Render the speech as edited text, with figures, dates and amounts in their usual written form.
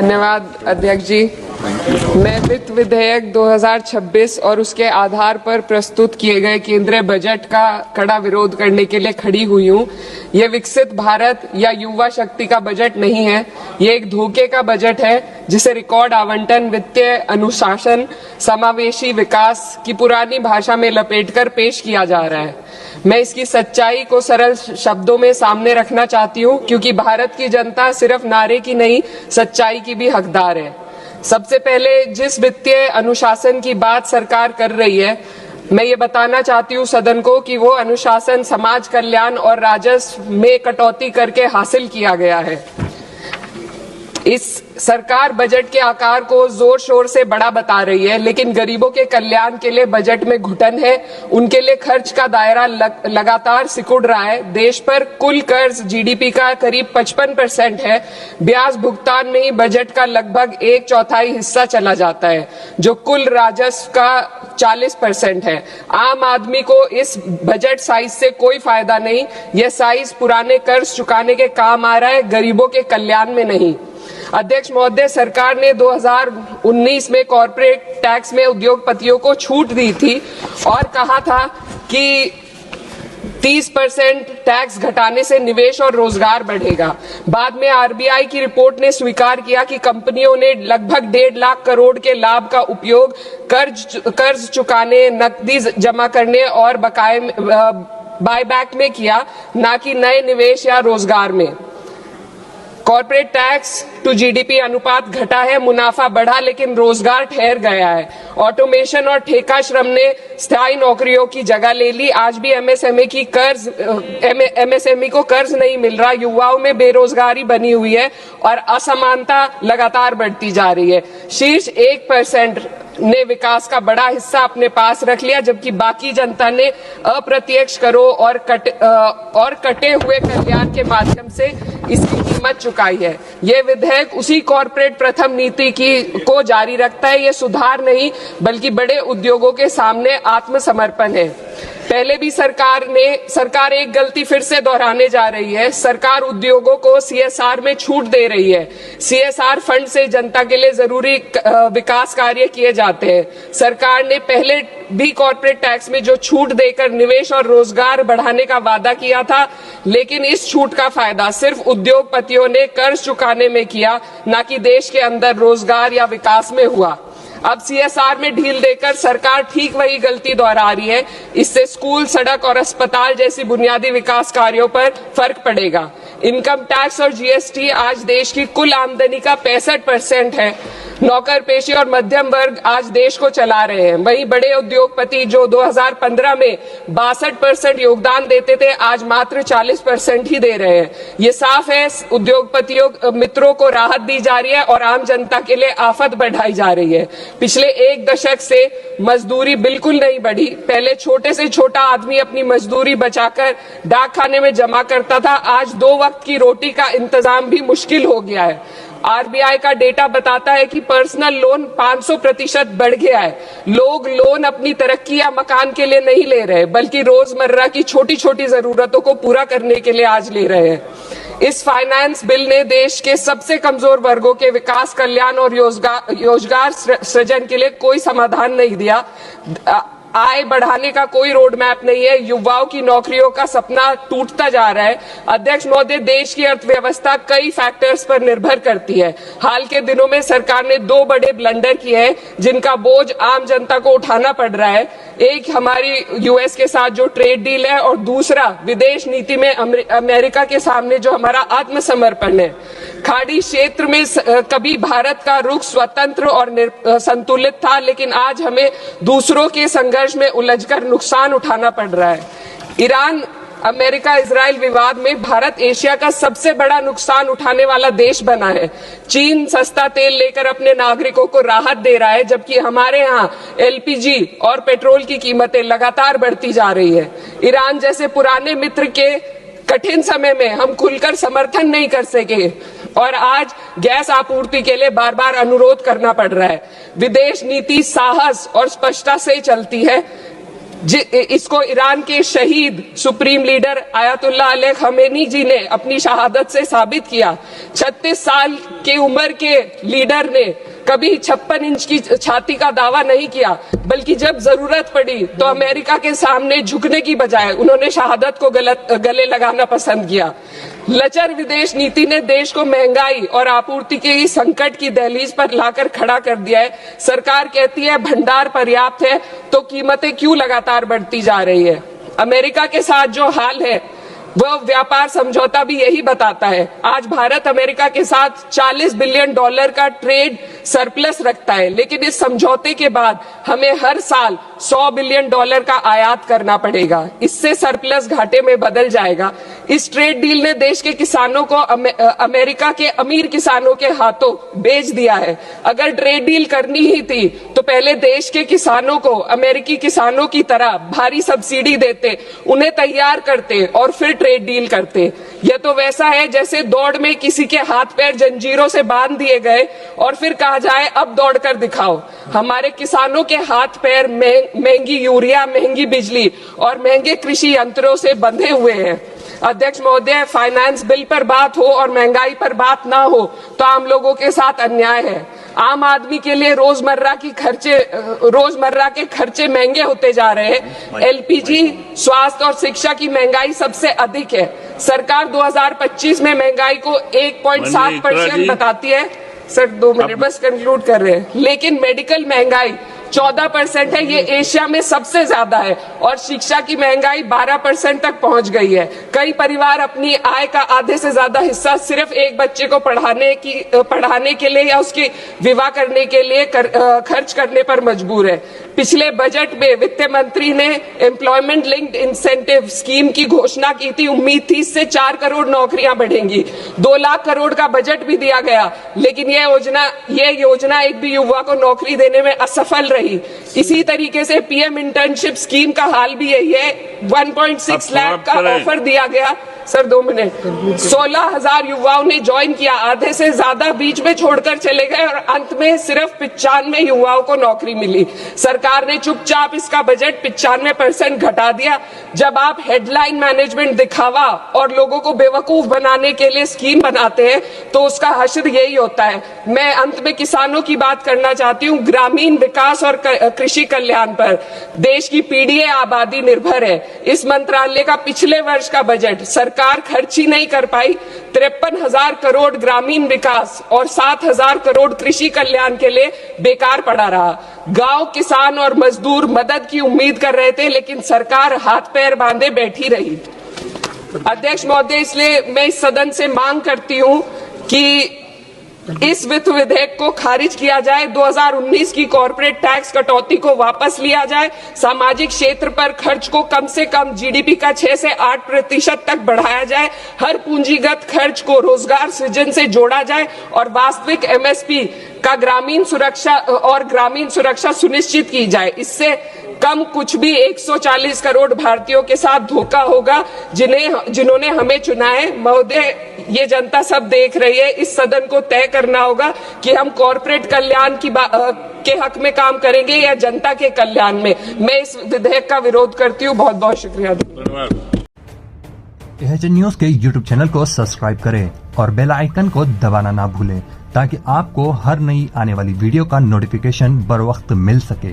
धन्यवाद अध्यक्ष जी। मैं वित्त विधेयक 2026 और उसके आधार पर प्रस्तुत किए गए केंद्रीय बजट का कड़ा विरोध करने के लिए खड़ी हुई हूँ। ये विकसित भारत या युवा शक्ति का बजट नहीं है, ये एक धोखे का बजट है जिसे रिकॉर्ड आवंटन, वित्तीय अनुशासन, समावेशी विकास की पुरानी भाषा में लपेटकर पेश किया जा रहा है। मैं इसकी सच्चाई को सरल शब्दों में सामने रखना चाहती हूँ, क्योंकि भारत की जनता सिर्फ नारे की नहीं, सच्चाई की भी हकदार है। सबसे पहले जिस वित्तीय अनुशासन की बात सरकार कर रही है, मैं ये बताना चाहती हूँ सदन को कि वो अनुशासन समाज कल्याण और राजस्व में कटौती करके हासिल किया गया है। इस सरकार बजट के आकार को जोर शोर से बड़ा बता रही है, लेकिन गरीबों के कल्याण के लिए बजट में घुटन है। उनके लिए खर्च का दायरा लगातार सिकुड़ रहा है। देश पर कुल कर्ज जीडीपी का करीब 55% है। ब्याज भुगतान में ही बजट का लगभग 1/4 हिस्सा चला जाता है, जो कुल राजस्व का 40% है। आम आदमी को इस बजट साइज से कोई फायदा नहीं। यह साइज पुराने कर्ज चुकाने के काम आ रहा है, गरीबों के कल्याण में नहीं। अध्यक्ष महोदय, सरकार ने 2019 में कॉर्पोरेट टैक्स में उद्योगपतियों को छूट दी थी और कहा था कि 30% टैक्स घटाने से निवेश और रोजगार बढ़ेगा। बाद में आरबीआई की रिपोर्ट ने स्वीकार किया कि कंपनियों ने लगभग 1.5 लाख करोड़ के लाभ का उपयोग कर्ज चुकाने, नकदी जमा करने और बकाये बायबैक में किया, ना कि नए निवेश या रोजगार में। कॉर्पोरेट टैक्स टू जीडीपी अनुपात घटा है, मुनाफा बढ़ा, लेकिन रोजगार ठहर गया है। ऑटोमेशन और ठेका श्रम ने स्थायी नौकरियों की जगह ले ली। आज भी एमएसएमई को कर्ज नहीं मिल रहा। युवाओं में बेरोजगारी बनी हुई है और असमानता लगातार बढ़ती जा रही है। शीर्ष 1% ने विकास का बड़ा हिस्सा अपने पास रख लिया, जबकि बाकी जनता ने अप्रत्यक्ष करों और कटे हुए कल्याण के माध्यम से इसकी कीमत चुकाई है। ये विधेयक उसी कॉर्पोरेट प्रथम नीति को जारी रखता है। ये सुधार नहीं, बल्कि बड़े उद्योगों के सामने आत्मसमर्पण है। पहले भी सरकार एक गलती फिर से दोहराने जा रही है। सरकार उद्योगों को सीएसआर में छूट दे रही है। सीएसआर फंड से जनता के लिए जरूरी विकास कार्य किए जाते हैं। सरकार ने पहले भी कॉर्पोरेट टैक्स में जो छूट देकर निवेश और रोजगार बढ़ाने का वादा किया था, लेकिन इस छूट का फायदा सिर्फ उद्योगपतियों ने कर्ज चुकाने में किया, ना कि देश के अंदर रोजगार या विकास में हुआ। अब सीएसआर में ढील देकर सरकार ठीक वही गलती दोहरा रही है। इससे स्कूल, सड़क और अस्पताल जैसी बुनियादी विकास कार्यों पर फर्क पड़ेगा। इनकम टैक्स और जीएसटी आज देश की कुल आमदनी का 65% है। नौकर पेशी और मध्यम वर्ग आज देश को चला रहे हैं। वहीं बड़े उद्योगपति जो 2015 में 62% योगदान देते थे, आज मात्र 40% ही दे रहे हैं। ये साफ है, उद्योगपतियों मित्रों को राहत दी जा रही है और आम जनता के लिए आफत बढ़ाई जा रही है। पिछले 1 दशक से मजदूरी बिल्कुल नहीं बढ़ी। पहले छोटे से छोटा आदमी अपनी मजदूरी बचाकर डाक खाने में जमा करता था। आज 2 वक्त की रोटी का इंतजाम भी मुश्किल हो गया है। आरबीआई का डेटा बताता है कि पर्सनल लोन 500% बढ़ गया है। लोग लोन अपनी तरक्की या मकान के लिए नहीं ले रहे, बल्कि रोजमर्रा की छोटी छोटी जरूरतों को पूरा करने के लिए आज ले रहे हैं। इस फाइनेंस बिल ने देश के सबसे कमजोर वर्गों के विकास, कल्याण और रोजगार सृजन के लिए कोई समाधान नहीं दिया। आय बढ़ाने का कोई रोड मैप नहीं है। युवाओं की नौकरियों का सपना टूटता जा रहा है। अध्यक्ष महोदय, देश की अर्थव्यवस्था कई फैक्टर्स पर निर्भर करती है। हाल के दिनों में सरकार ने 2 बड़े ब्लंडर किए हैं, जिनका बोझ आम जनता को उठाना पड़ रहा है। एक हमारी यूएस के साथ जो ट्रेड डील है, और दूसरा विदेश नीति में अमेरिका के सामने जो हमारा आत्मसमर्पण है। खाड़ी क्षेत्र में कभी भारत का रुख स्वतंत्र और संतुलित था, लेकिन आज हमें दूसरों के संघर्ष में उलझकर नुकसान उठाना पड़ रहा है। ईरान अमेरिका इजराइल विवाद में भारत एशिया का सबसे बड़ा नुकसान उठाने वाला देश बना है। चीन सस्ता तेल लेकर अपने नागरिकों को राहत दे रहा है, जबकि हमारे यहाँ एलपीजी और पेट्रोल की कीमतें लगातार बढ़ती जा रही है। ईरान जैसे पुराने मित्र के कठिन समय में हम खुलकर समर्थन नहीं कर सके और आज गैस आपूर्ति के लिए बार बार अनुरोध करना पड़ रहा है। विदेश नीति साहस और स्पष्टता से चलती है। इसको ईरान के शहीद supreme leader Ayatollah Ali Khamenei ji ने अपनी शहादत से साबित किया। 36 साल की उम्र के लीडर ने कभी 56 इंच की छाती का दावा नहीं किया, बल्कि जब जरूरत पड़ी तो अमेरिका के सामने झुकने की बजाय उन्होंने शहादत को गले लगाना पसंद किया। लचर विदेश नीति ने देश को महंगाई और आपूर्ति के संकट की दहलीज पर लाकर खड़ा कर दिया है। सरकार कहती है भंडार पर्याप्त है, तो कीमतें क्यों लगातार बढ़ती जा रही है। अमेरिका के साथ जो हाल है वह व्यापार समझौता भी यही बताता है। आज भारत अमेरिका के साथ $40 बिलियन का ट्रेड सरप्लस रखता है, लेकिन इस समझौते के बाद हमें हर साल $100 बिलियन का आयात करना पड़ेगा। इससे सरप्लस घाटे में बदल जाएगा। इस ट्रेड डील ने देश के किसानों को अमेरिका के अमीर किसानों के हाथों बेच दिया है। अगर ट्रेड डील करनी ही थी तो पहले देश के किसानों को अमेरिकी किसानों की तरह भारी सब्सिडी देते, उन्हें तैयार करते और फिर ट्रेड डील करते। यह तो वैसा है जैसे दौड़ में किसी के हाथ पैर जंजीरों से बांध दिए गए और फिर कहा जाए अब दौड़ कर दिखाओ। हमारे किसानों के हाथ पैर महंगी यूरिया, महंगी बिजली और महंगे कृषि यंत्रों से बंधे हुए हैं। अध्यक्ष महोदय, फाइनेंस बिल पर बात हो और महंगाई पर बात ना हो तो आम लोगों के साथ अन्याय है। आम आदमी के लिए रोजमर्रा के खर्चे महंगे होते जा रहे हैं। एलपीजी, स्वास्थ्य और शिक्षा की महंगाई सबसे अधिक है। सरकार 2025 में महंगाई को 1.7% बताती है। सर 2 मिनट बस कंक्लूड कर रहे हैं। लेकिन मेडिकल महंगाई 14% है, ये एशिया में सबसे ज्यादा है। और शिक्षा की महंगाई 12% तक पहुंच गई है। कई परिवार अपनी आय का आधे से ज्यादा हिस्सा सिर्फ एक बच्चे को पढ़ाने के लिए या उसकी विवाह करने के लिए खर्च करने पर मजबूर है। पिछले बजट में वित्त मंत्री ने एम्प्लॉयमेंट लिंक्ड इंसेंटिव स्कीम की घोषणा की थी। उम्मीद थी इससे 4 करोड़ नौकरियां बढ़ेंगी। 2 लाख करोड़ का बजट भी दिया गया, लेकिन ये योजना एक भी युवा को नौकरी देने में असफल रही। इसी तरीके से पीएम इंटर्नशिप स्कीम का हाल भी यही है। 1.6 लाख का ऑफर दिया गया। Sir 2 minute. 16,000 युवाओं ने ज्वाइन किया, आधे से ज्यादा बीच में छोड़कर चले गए और अंत में सिर्फ 95 युवाओं को नौकरी मिली। सरकार ने चुपचाप इसका बजट 95% घटा दिया। जब आप हेडलाइन मैनेजमेंट, दिखावा और लोगों को बेवकूफ बनाने के लिए स्कीम बनाते हैं तो उसका हश्र यही होता है। मैं अंत में किसानों की बात करना चाहती हूँ। ग्रामीण विकास और कृषि कल्याण पर देश की पीढ़ी आबादी निर्भर है। इस मंत्रालय का पिछले वर्ष का बजट सरकार खर्च ही नहीं कर पाई। 53,000 करोड़ ग्रामीण विकास और 7,000 करोड़ कृषि कल्याण के लिए बेकार पड़ा रहा। गांव, किसान और मजदूर मदद की उम्मीद कर रहे थे, लेकिन सरकार हाथ पैर बांधे बैठी रही। अध्यक्ष महोदय, इसलिए मैं इस सदन से मांग करती हूं कि इस वित्त विधेयक को खारिज किया जाए। 2019 की कॉर्पोरेट टैक्स कटौती को वापस लिया जाए। सामाजिक क्षेत्र पर खर्च को कम से कम जीडीपी का 6 से 8% तक बढ़ाया जाए। हर पूंजीगत खर्च को रोजगार सृजन से जोड़ा जाए और वास्तविक एमएसपी का ग्रामीण सुरक्षा सुनिश्चित की जाए। इससे कम कुछ भी 140 करोड़ भारतीयों के साथ धोखा होगा जिन्होंने हमें चुना है। महोदय, ये जनता सब देख रही है। इस सदन को तय करना होगा कि हम कॉर्पोरेट कल्याण के हक में काम करेंगे या जनता के कल्याण में। मैं इस विधेयक का विरोध करती हूँ। बहुत बहुत शुक्रिया। एएचएन न्यूज के यूट्यूब चैनल को सब्सक्राइब करें और बेल आइकन को दबाना ना भूलें ताकि आपको हर नई आने वाली वीडियो का नोटिफिकेशन बर वक्त मिल सके।